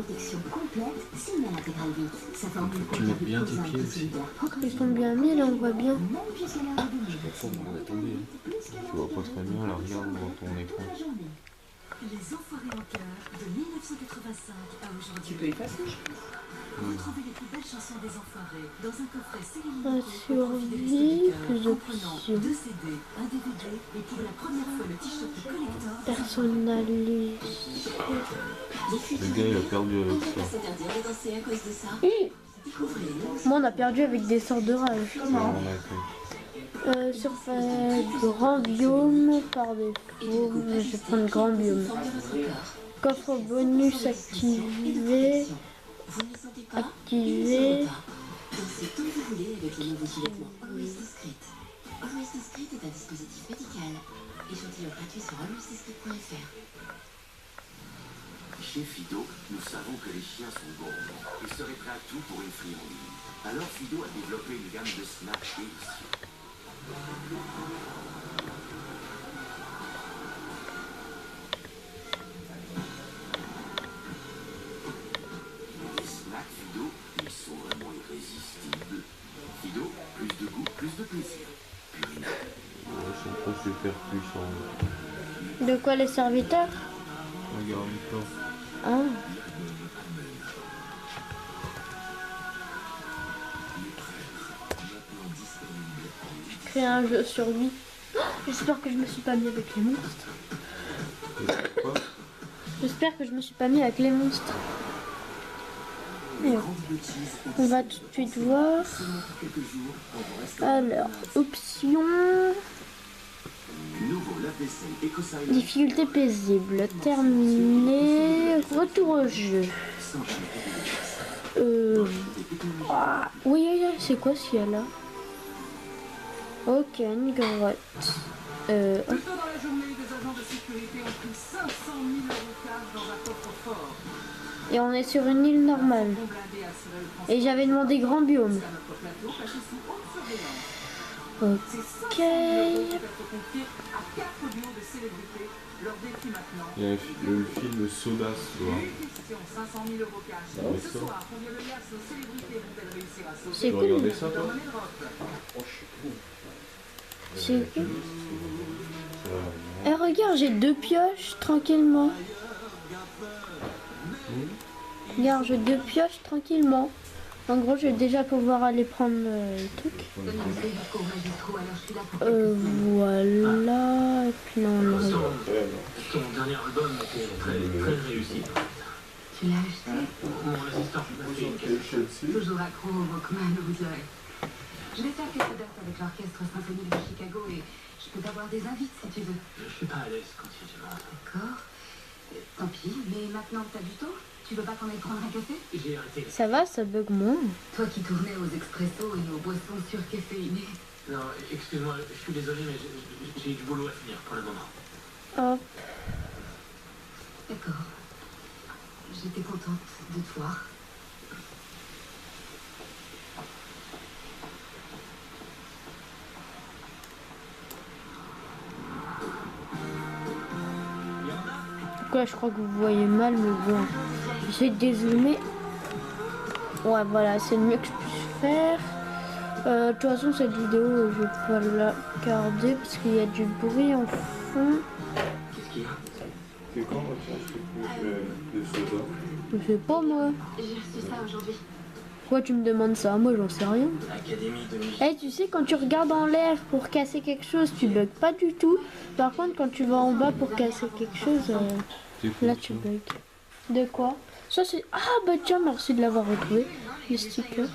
protection complète, signal intégral 8. Sa formule Tu mets bien tes pieds aussi. Ils sont bien mis, là on voit bien. Même gestionnaire de données. Attendez, tu vois pas très bien, là regarde dans ton écran. Les Enfoirés en chœur de 1985 à aujourd'hui. Tu peux effacer. Retrouvez les plus belles chansons des Enfoirés dans un coffret Un survie, plus comprenant d'options. 2 CD, un DVD et pour la première fois le t-shirt collector. Personnalisé. Le gars il a perdu avec ça. S'interdire de danser à cause de ça. Découvrez. Moi on a perdu avec des sorts de rage. On a fait. Surface grand biome par défaut. Je vais prendre grand biome. Coffre bonus activé. Vous ne sentez pas Activé. Dansez comme vous voulez avec le nouveau vêtement Always Discreet. Always Discreet est un dispositif médical. Échantillon gratuit sur alwaysdiscreet.fr. Chez Fido, nous savons que les chiens sont gourmands et seraient prêts à tout pour une friandise. Alors Fido a développé une gamme de snacks délicieux. Les snacks Fido, ils sont vraiment irrésistibles. Fido, plus de goût, plus de plaisir. Purina. Ils sont pas super puissants. De quoi les serviteurs? Regarde toi. Ah. Créer un jeu sur lui. Oh, j'espère que je me suis pas mis avec les monstres. Quoi? J'espère que je me suis pas mis avec les monstres. Bon. On va tout de suite voir. Alors, options. Nouveau lave-vaisselle EcoSilent. Difficulté paisible. Terminé. Retour au jeu. Ah, oui, oui, oui, c'est quoi ce qu'il y a là? Ok, une grotte. Plus tôt dans la journée, des agents de sécurité ont pris 500 000 € cash dans un coffre-fort. Et on est sur une île normale. Blindés assuraient le transport Et j'avais demandé grand biome. à notre plateau, placé sous haute surveillance. Ces 500 000 € vont être confiés à 4 duos de célébrités. Leur défi maintenant. Il y a le film Sodas, tu vois. Une question, 500 000 € cash. Ouais, Ce ça. soir, combien de liasses nos célébrités vont-elles réussir à sauver? C'est Tu cool. regardais ça Dans toi? Money Drop. C'est cool. Eh, regarde, j'ai 2 pioches tranquillement. Regarde, j'ai 2 pioches tranquillement. En gros, je vais déjà pouvoir aller prendre le truc. Voilà. Et puis là, on arrive. Ton dernier album était très réussi. Tu l'as acheté? Mon assistant m'a fait une question. Toujours accro au Walkman, vous direz. Je vais faire quelques dates avec l'orchestre symphonique de Chicago et je peux t'avoir des invites si tu veux. Je suis pas à l'aise quand il y a du monde. D'accord. Tant pis, mais maintenant que t'as du temps, tu veux pas qu'on aille prendre un café? J'ai arrêté. Ça va, ça bug moins. Toi qui tournais aux expressos et aux boissons surcaféinées. Non, excuse-moi, je suis désolé, mais j'ai du boulot à finir pour le moment. Hop. D'accord. J'étais contente de te voir. Pourquoi je crois que vous voyez mal, mais bon. J'essaie de dézoomer. Ouais, voilà, c'est le mieux que je puisse faire. De toute façon, cette vidéo, je vais pas la garder parce qu'il y a du bruit en fond. Qu'est-ce qu'il y a? C'est quand le soda? Je sais pas, moi. J'ai reçu ça aujourd'hui. Pourquoi tu me demandes ça? Moi, j'en sais rien. Académie de musique. Eh, tu sais, quand tu regardes en l'air pour casser quelque chose, tu bugs pas du tout. Par contre, quand tu vas en bas pour casser quelque chose, C'est fou, là, ça. tu bugs. De quoi? Ça, c'est... Ah, bah tiens, merci de l'avoir retrouvé. Le sticker.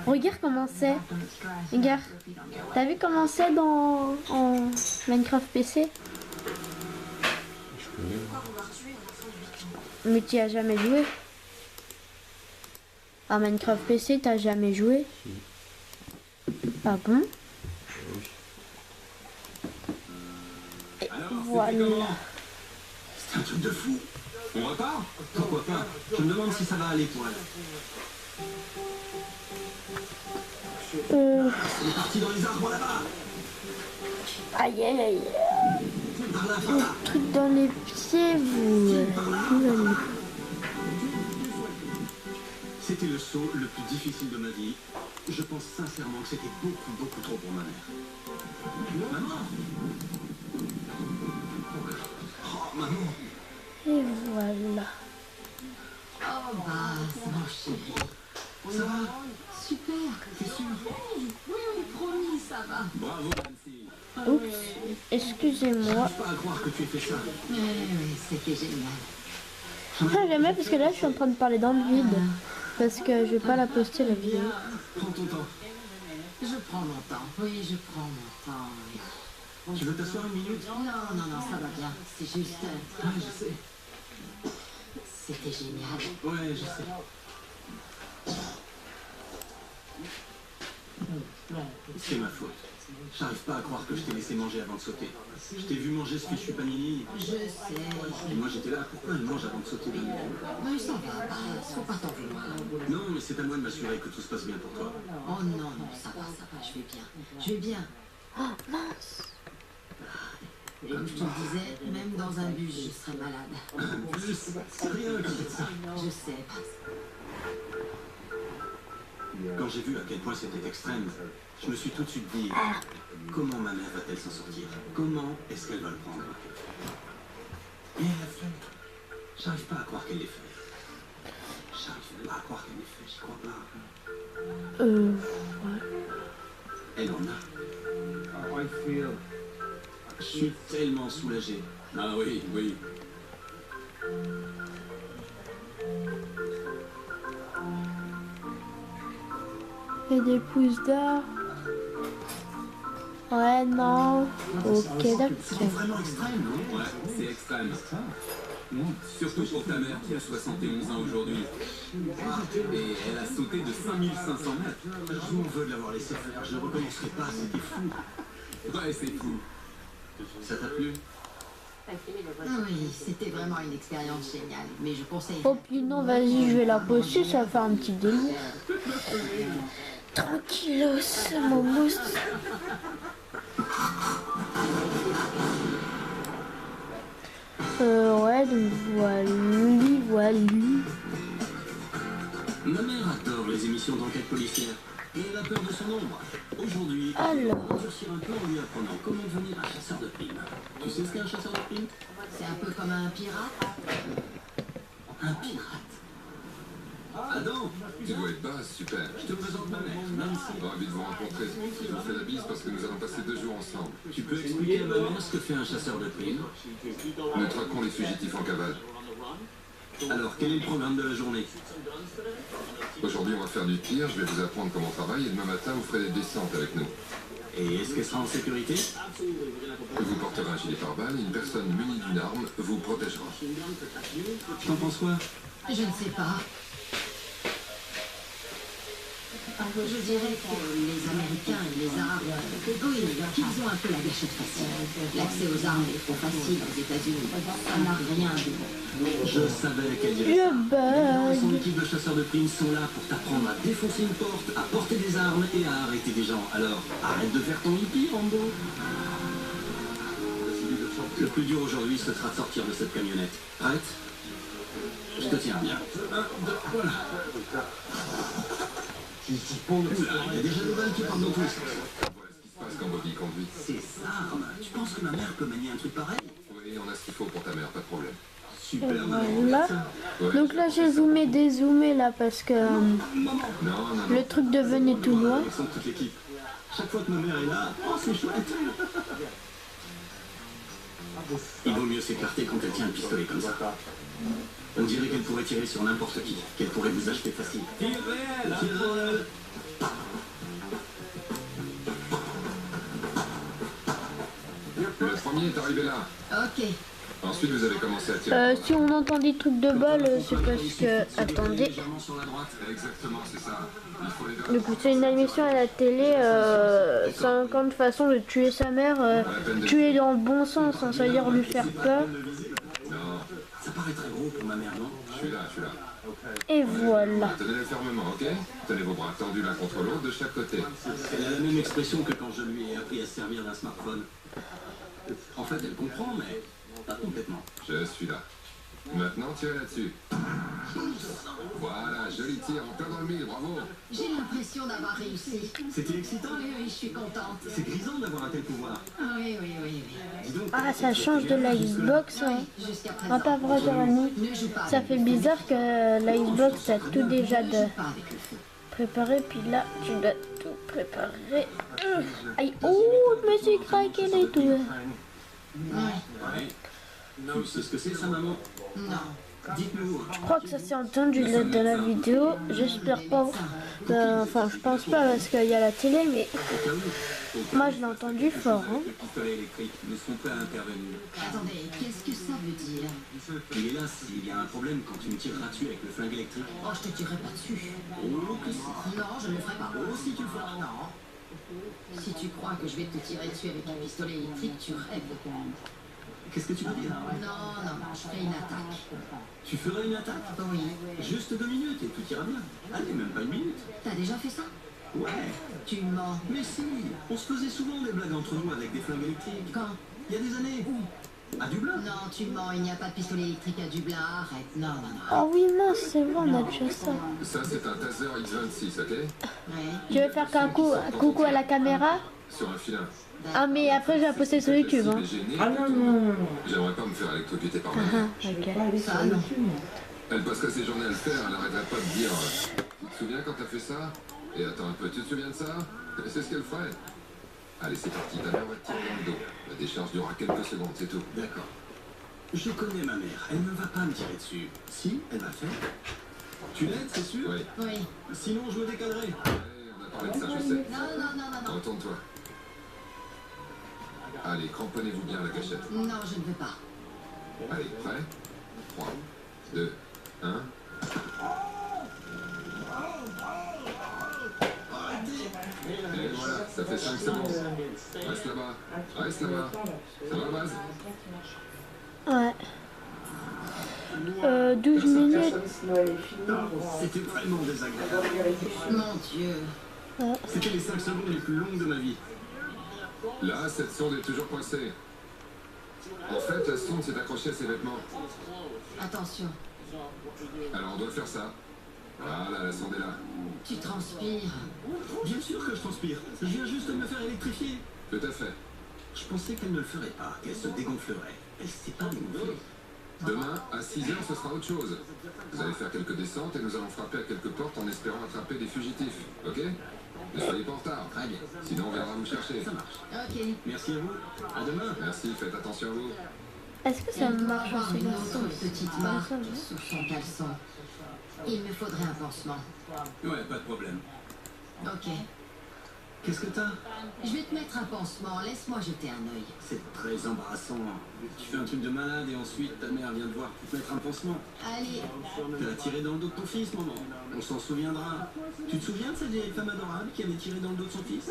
Regarde comment c'est. Regarde. T'as vu comment c'est dans en Minecraft PC? Je connais. Mais tu as jamais joué? À Minecraft PC, t'as jamais joué? Si. Ah bon? Oui. Et Alors, voilà. c'est un truc de fou. On repart? Pourquoi pas? Je me demande si ça va aller pour elle. Euh, On est parti dans les arbres là-bas. aïe aïe aïe. Par là, par là. Truc dans les pieds, vous. été le saut le plus difficile de ma vie. Je pense sincèrement que c'était beaucoup trop pour ma mère. Maman. Oh, maman. Et voilà. Oh bah, c'est mon chéri. Ça va? Super. T'es sûr? Oui, promis, ça va. Bravo, Nancy. Oups, excusez-moi. J'arrive pas à croire que tu aies fait ça. Oui, c'était génial. Ah, jamais parce que là je suis en train de parler dans le vide. Parce que je vais pas la poster la vidéo. Prends ton temps. Je prends mon temps. Oui, je prends mon temps. Oui. Tu veux t'asseoir une minute? Non, ça va bien. C'est juste... Ouais, je sais. C'était génial. Ouais, je sais. C'est ma faute. J'arrive pas à croire que je t'ai laissé manger avant de sauter. Je t'ai vu manger ce fichu panini. Je sais. Et moi j'étais là, pourquoi elle mange avant de sauter de nouveau? Oui, ça va. Faut pas t'en vouloir. Non, mais c'est à moi de m'assurer que tout se passe bien pour toi. Oh non, ça va, je vais bien. Je vais bien. Oh mince. Comme je te le disais, même dans un bus, je serais malade. Plus, c'est rien comme ça. Je sais. Quand j'ai vu à quel point c'était extrême, je me suis tout de suite dit, comment ma mère va-t-elle s'en sortir? Comment est-ce qu'elle va le prendre? Et elle l'a fait. J'arrive pas à croire qu'elle l'ait fait. J'arrive pas à croire qu'elle l'ait fait, j'y crois pas. Ouais. Elle en a. Je suis tellement soulagé. Ah oui, oui. Et des pouces d'or. Ouais, non. Ok, d'accord. C'était vraiment extrême, non? Ouais, c'est extrême. Surtout pour ta mère qui a 71 ans aujourd'hui. Et elle a sauté de 5500 mètres. Je m'en veux de l'avoir laissé faire, je ne recommencerai pas, c'était fou. Ouais, c'est fou. Ça t'a plu? Oui, c'était vraiment une expérience géniale. Mais je conseille... Oh puis non, vas-y, je vais la poster, ça va faire un petit délire. Tranquillos, mon mousse. Ouais, donc voilà. Ma mère adore les émissions d'enquête policière. Et elle a peur de son ombre. Aujourd'hui, Alors. elle va endurcir un peu en lui apprenant comment devenir un chasseur de primes. Tu sais ce qu'est un chasseur de primes? C'est un peu comme un pirate. Un pirate. Adam, Tu dois être basse, super. je te présente ma mère, Nancy. Ravi de vous rencontrer. Je vous fais la bise parce que nous allons passer 2 jours ensemble. Tu peux expliquer à ma mère ce que fait un chasseur de primes? Nous traquons les fugitifs en cavale. Alors, quel est le programme de la journée? Aujourd'hui, on va faire du tir, je vais vous apprendre comment on travaille et demain matin, vous ferez des descentes avec nous. Et est-ce qu'elle sera en sécurité? Vous porterez un gilet pare-balles et une personne munie d'une arme vous protégera. T'en penses quoi? Je ne sais pas. Je dirais que les Américains et les Arabes, oui, qu'ils ont un peu la gâchette facile. L'accès aux armes est trop facile aux États-Unis. Ça n'a rien de bon. Je savais qu'elle dirait Je ça. bug. Son équipe de chasseurs de primes sont là pour t'apprendre à défoncer une porte, à porter des armes et à arrêter des gens. Alors, arrête de faire ton hippie, Rambo. Le plus dur aujourd'hui, ce sera de sortir de cette camionnette. Prête? Je te tiens bien. 1, 2, voilà. Il y a déjà des balles qui partent dans tous les sens. Voilà ce qui se passe quand Bobby conduit. Ces armes, tu penses que ma mère peut manier un truc pareil? Oui, on a ce qu'il faut pour ta mère, pas de problème. Super, Voilà. Ouais, Donc là j'ai zoomé, dézoomé là parce que non, le truc devenait tout noir. Avec toute l'équipe. Chaque fois que ma mère est là, oh c'est chouette. Il vaut mieux s'écarter quand elle tient un pistolet comme ça. On dirait qu'elle pourrait tirer sur n'importe qui, qu'elle pourrait vous acheter facile. Tire réel. Le premier est arrivé là. Ok. Ensuite, vous avez commencé à tirer. Si on entend des trucs de balles, c'est parce que... Attendez. Légèrement sur la droite. Exactement, c'est ça. Il faut les deux. Donc c'est une émission à la télé, 50 façons de tuer sa mère, tuer dans le bon sens, hein, ça veut dire lui faire peur. Non, Ça paraît très gros pour ma mère, non? je suis là. Et voilà. Tenez-le fermement, ok? Tenez vos bras tendus l'un contre l'autre de chaque côté. Elle a la même expression que quand je lui ai appris à se servir d'un smartphone. En fait, elle comprend, mais pas complètement. Je suis là. Maintenant, tirez là-dessus. Voilà, joli tir, en plein dans le mille, bravo. J'ai l'impression d'avoir réussi. C'était excitant. Oui, oui, je suis contente. C'est grisant d'avoir un tel pouvoir. Oui, oui, oui, oui. Dis donc, Ah, ça change de la Xbox, hein. Jusqu'à présent. Ah, pas vrai, Jérémy. Ne joue pas Ça avec fait le feu. bizarre que la Xbox a tout déjà Ne de joue pas avec le feu. préparé, puis là, tu dois tout préparer. Aïe, oh, je me suis craqué les doigts. Ouais. Tu sais ce que c'est, ça, maman? Non. Dites-nous. Je crois que ça s'est entendu là dans la vidéo. J'espère pas. Enfin, je pense pas parce qu'il y a la télé, mais moi je l'ai entendu fort. Hein. Le pistolet électrique, nous serons prêts à intervenir. Attendez, qu'est-ce que ça veut dire? Il est là s'il y a un problème quand tu me tireras dessus avec le flingue électrique. Oh, je te tirerai pas dessus. Oh, que si. Non, je ne le ferai pas. Oh, si tu le feras. Non. Si tu crois que je vais te tirer dessus avec un pistolet électrique, tu rêves. Qu'est-ce que tu veux dire? Non, non, je ferai une attaque. Tu ferais une attaque? Oui. Juste 2 minutes et tout ira bien. Allez, même pas 1 minute. T'as déjà fait ça? Ouais. Tu mens. Mais si, on se faisait souvent des blagues entre nous avec des flingues électriques. Quand? Il y a des années. Où? À Dublin. Non, tu mens, il n'y a pas de pistolet électrique à Dublin, arrête. Non, non, non. Oh oui, mince, c'est vrai, on a déjà ça. Ça, c'est un taser X26, ok? Ouais. Tu veux faire un coucou à la caméra? Sur un filin. Ah, mais après, je vais la poster sur YouTube. Hein. Ah non, non. J'aimerais pas me faire électrocuter par ma mère. Ok. Ça, non. Elle passerait ses journées à le faire, elle arrêterait pas de dire Tu te souviens quand t'as fait ça? Et attends un peu, tu te souviens de ça? C'est ce qu'elle ferait. Allez, c'est parti, ta mère va te tirer dans le dos. La décharge durera quelques secondes, c'est tout. D'accord. Je connais ma mère, elle ne va pas me tirer dessus. Si, elle va le faire. Tu l'aides, c'est sûr? Oui. Oui. Sinon, je me décalerai. On a parlé de ça, je sais. Non, non, non, non, non. Retourne-toi. Allez, cramponnez-vous bien à la gâchette. Non, je ne veux pas. Allez, prêt? 3, 2, 1. Et voilà, ça fait 5 secondes. Reste là-bas. Reste là-bas. Ça va, Baz? Ouais. 12 minutes. C'était vraiment désagréable. Mon Dieu. C'était les 5 secondes les plus longues de ma vie. Là, cette sonde est toujours coincée. En fait, la sonde s'est accrochée à ses vêtements. Attention, Alors on doit faire ça. Voilà, la sonde est là. tu transpires. Bien sûr que je transpire. Je viens juste de me faire électrifier. Tout à fait. Je pensais qu'elle ne le ferait pas, qu'elle se dégonflerait. Elle s'est pas dégonflée. Demain, à 6h, ce sera autre chose. Vous allez faire quelques descentes et nous allons frapper à quelques portes en espérant attraper des fugitifs. Ok? Ne soyez pas en retard. Très bien. Sinon, on viendra vous chercher. Ça marche. Ok. Merci à vous. À demain. Merci, faites attention à vous. Est-ce que ça Elle doit marche avoir aussi une dans autre petite Ah, marque ça va. sur son caleçon. Il me faudrait un pansement. Ouais, pas de problème. Ok. Qu'est-ce que t'as? Je vais te mettre un pansement. Laisse-moi jeter un œil. C'est très embarrassant. Tu fais un truc de malade et ensuite ta mère vient te voir pour te mettre un pansement. Allez. T'as tiré dans le dos de ton fils, maman. On s'en souviendra. Tu te souviens de cette vieille femme adorable qui avait tiré dans le dos de son fils?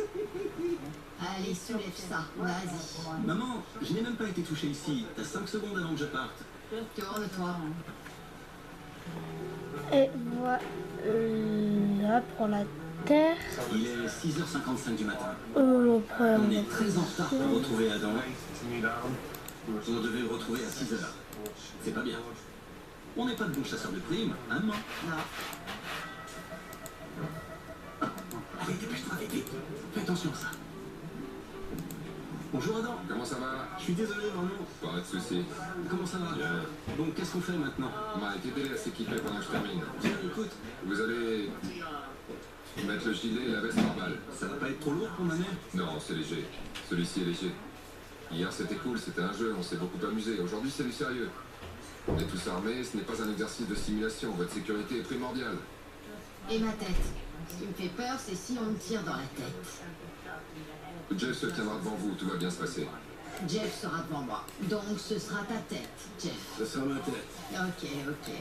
Allez, soulève ça. Vas-y. Maman, je n'ai même pas été touché ici. T'as 5 secondes avant que je parte. Tourne-toi. Et voilà pour la Terre. Il est 6h55 du matin. Après, On on est très en retard pour retrouver Adam. On devait le retrouver à 6h. C'est pas bien. On n'est pas de bons chasseurs de primes, hein, maman? Non. Allez, dépêche-toi, vite, vite. Fais attention à ça. Bonjour Adam. Comment ça va? Je suis désolé, vraiment. Pas de soucis. Comment ça va? Bien. Bon, qu'est-ce qu'on fait maintenant? Mike, aidez-les à s'équiper pendant que je termine. Tiens, écoute, Vous allez mettre le gilet et la veste normale. ça va pas être trop lourd pour ma mère? Non, c'est léger. Celui-ci est léger. Hier, c'était cool, c'était un jeu, on s'est beaucoup amusé. Aujourd'hui, c'est du sérieux. On est tous armés, ce n'est pas un exercice de simulation. Votre sécurité est primordiale. Et ma tête. Ce qui me fait peur, c'est si on me tire dans la tête. Jeff se tiendra devant vous, tout va bien se passer. Jeff sera devant moi. Donc ce sera ta tête, Jeff. Ça sera ma tête. Ok, ok.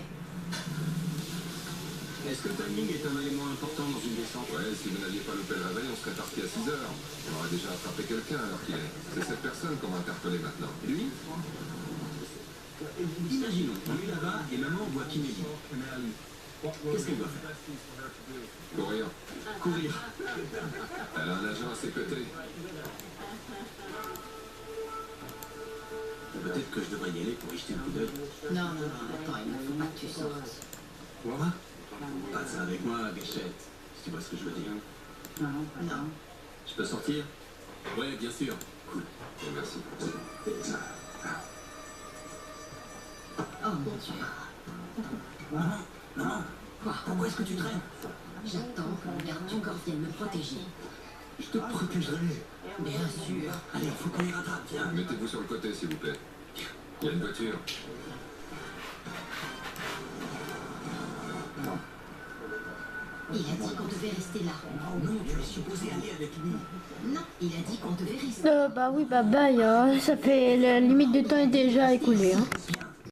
Est-ce que le timing est un élément important dans une descente? Ouais, si vous n'aviez pas loupé le réveil, on serait parti à 6h. On aurait déjà attrapé quelqu'un alors qu'il est. C'est cette personne qu'on va interpeller maintenant. Lui? Imaginons, lui là-bas et maman voit Kinéli. Qu'est-ce qu'elle doit faire? Courir. Courir. Elle a un agent à ses côtés. Peut-être que je devrais y aller pour y jeter un coup d'œil. Non, non, non, attends, il ne faut pas que tu sortes. Quoi? Pas de ça avec moi, gâchette. Si tu vois ce que je veux dire. Non. Je peux sortir? Ouais, bien sûr. Cool. Bon, merci. Oh mon Dieu. Non. Quoi? Pourquoi est-ce que tu traînes? J'attends que le garde du corps vienne me protéger. Je te protégerai. Bien sûr. Allez, faut qu'on les rattrape, viens. Mettez-vous sur le côté, s'il vous plaît. Il y a une voiture. Il a dit qu'on devait rester là. Non, tu es supposé aller avec lui. Non, il a dit qu'on devait rester. Bah oui, bah bye, hein. Ça fait la limite de temps est déjà écoulée. Hein.